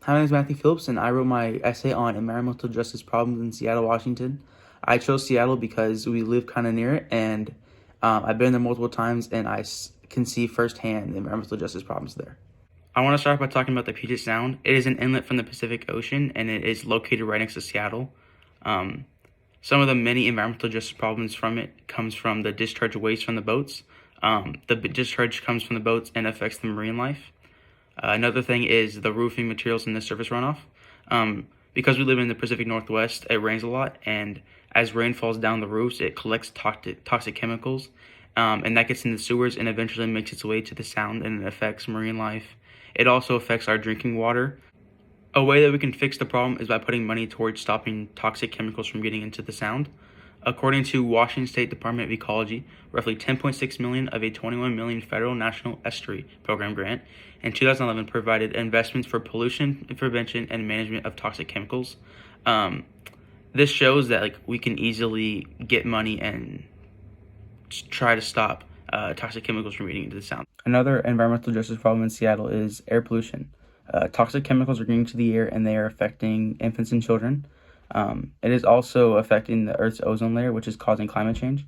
Hi, my name is Matthew Phillips, and I wrote my essay on environmental justice problems in Seattle, Washington. I chose Seattle because we live kind of near it, and I've been there multiple times, and can see firsthand the environmental justice problems there. I want to start by talking about the Puget Sound. It is an inlet from the Pacific Ocean, and it is located right next to Seattle. Um, some of the many environmental justice problems from it comes from the discharge waste from the boats. The discharge comes from the boats and affects the marine life. Another thing is the roofing materials in the surface runoff. Because we live in the Pacific Northwest, it rains a lot, and as rain falls down the roofs, it collects toxic chemicals, and that gets in the sewers and eventually makes its way to the sound, and it affects marine life. It also affects our drinking water. A way that we can fix the problem is by putting money towards stopping toxic chemicals from getting into the sound. According to Washington State Department of Ecology, roughly 10.6 million of a 21 million federal National Estuary Program grant in 2011 provided investments for pollution prevention and management of toxic chemicals. This shows that we can easily get money and try to stop toxic chemicals from getting into the sound. Another environmental justice problem in Seattle is air pollution. Toxic chemicals are getting to the air, and they are affecting infants and children. It is also affecting the Earth's ozone layer, which is causing climate change.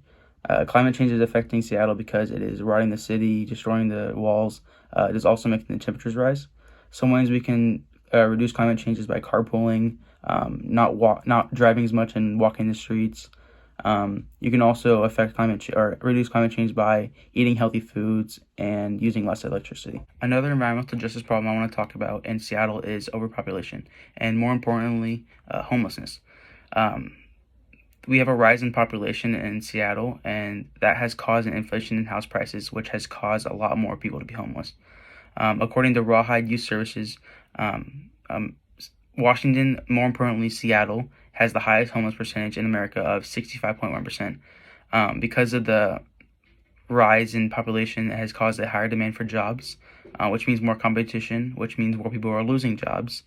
Climate change is affecting Seattle because it is rotting the city, destroying the walls. It is also making the temperatures rise. Some ways we can reduce climate change is by carpooling, not driving as much and walking the streets. You can also reduce climate change by eating healthy foods and using less electricity. Another environmental justice problem I want to talk about in Seattle is overpopulation, and more importantly, homelessness. We have a rise in population in Seattle, and that has caused an inflation in house prices, which has caused a lot more people to be homeless. According to Rawhide Youth Services, Washington, more importantly Seattle, has the highest homeless percentage in America of 65.1%. Because of the rise in population, it has caused a higher demand for jobs, which means more competition, which means more people are losing jobs.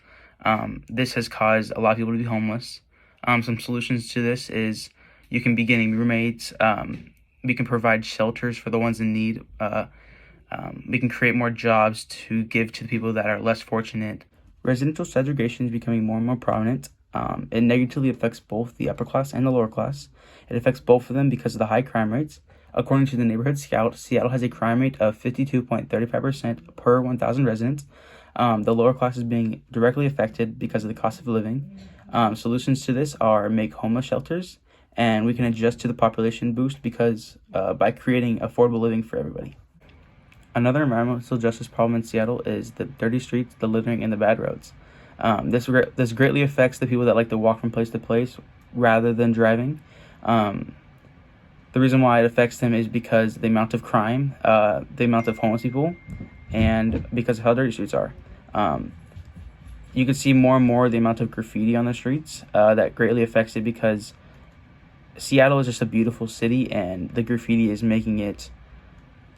This has caused a lot of people to be homeless. Some solutions to this is you can be getting roommates. We can provide shelters for the ones in need. We can create more jobs to give to the people that are less fortunate. Residential segregation is becoming more and more prominent. It negatively affects both the upper class and the lower class. It affects both of them because of the high crime rates. According to the Neighborhood Scout, Seattle has a crime rate of 52.35% per 1,000 residents. The lower class is being directly affected because of the cost of living. Solutions to this are make homeless shelters, and we can adjust to the population boost because by creating affordable living for everybody. Another environmental justice problem in Seattle is the dirty streets, the littering, and the bad roads. This greatly affects the people that like to walk from place to place rather than driving. The reason why it affects them is because the amount of crime, the amount of homeless people, and because of how dirty streets are. You can see more and more the amount of graffiti on the streets. That greatly affects it because Seattle is just a beautiful city, and the graffiti is making it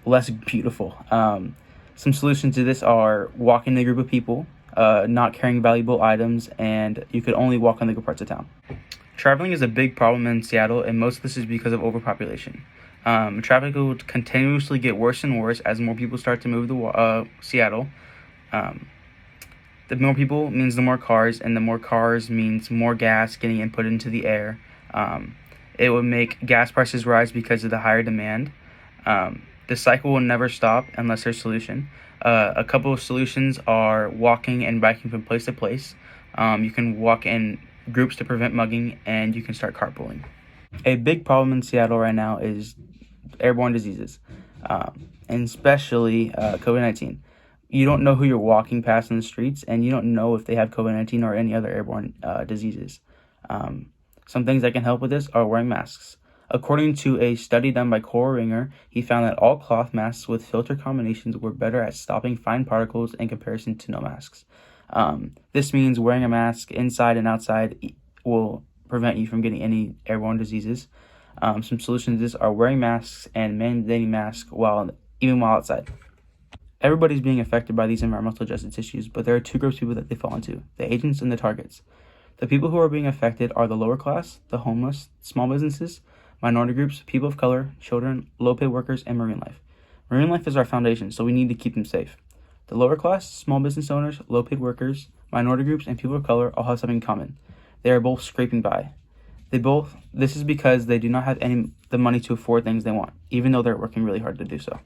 less beautiful. Some solutions to this are walking in a group of people, not carrying valuable items, and you could only walk on the good parts of town. Traveling is a big problem in Seattle, and most of this is because of overpopulation. Traffic will continuously get worse and worse as more people start to move to Seattle. The more people means the more cars, and the more cars means more gas getting input into the air. It would make gas prices rise because of the higher demand. The cycle will never stop unless there's a solution. A couple of solutions are walking and biking from place to place. You can walk in groups to prevent mugging, and you can start carpooling. A big problem in Seattle right now is airborne diseases, and especially COVID-19. You don't know who you're walking past in the streets, and you don't know if they have COVID-19 or any other airborne diseases. Some things that can help with this are wearing masks. According to a study done by Cora Ringer, he found that all cloth masks with filter combinations were better at stopping fine particles in comparison to no masks. This means wearing a mask inside and outside will prevent you from getting any airborne diseases. Some solutions to this are wearing masks and mandating masks even while outside. Everybody's being affected by these environmental justice issues, but there are two groups of people that they fall into: the agents and the targets. The people who are being affected are the lower class, the homeless, small businesses, minority groups, people of color, children, low-paid workers, and marine life. Marine life is our foundation, so we need to keep them safe. The lower class, small business owners, low-paid workers, minority groups, and people of color all have something in common. They are both scraping by. This is because they do not have the money to afford things they want, even though they're working really hard to do so.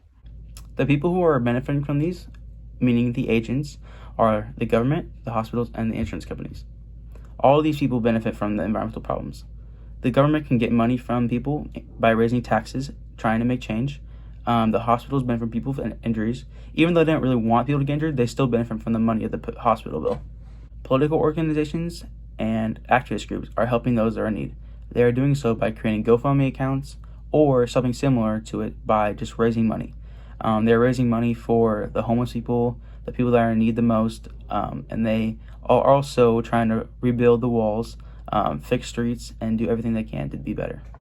The people who are benefiting from these, meaning the agents, are the government, the hospitals, and the insurance companies. All of these people benefit from the environmental problems. The government can get money from people by raising taxes, trying to make change. The hospitals benefit from people with injuries. Even though they don't really want people to get injured, they still benefit from the money of the hospital bill. Political organizations and activist groups are helping those that are in need. They are doing so by creating GoFundMe accounts or something similar to it by just raising money. They're raising money for the homeless people, the people that are in need the most, and they are also trying to rebuild the walls, fix streets, and do everything they can to be better.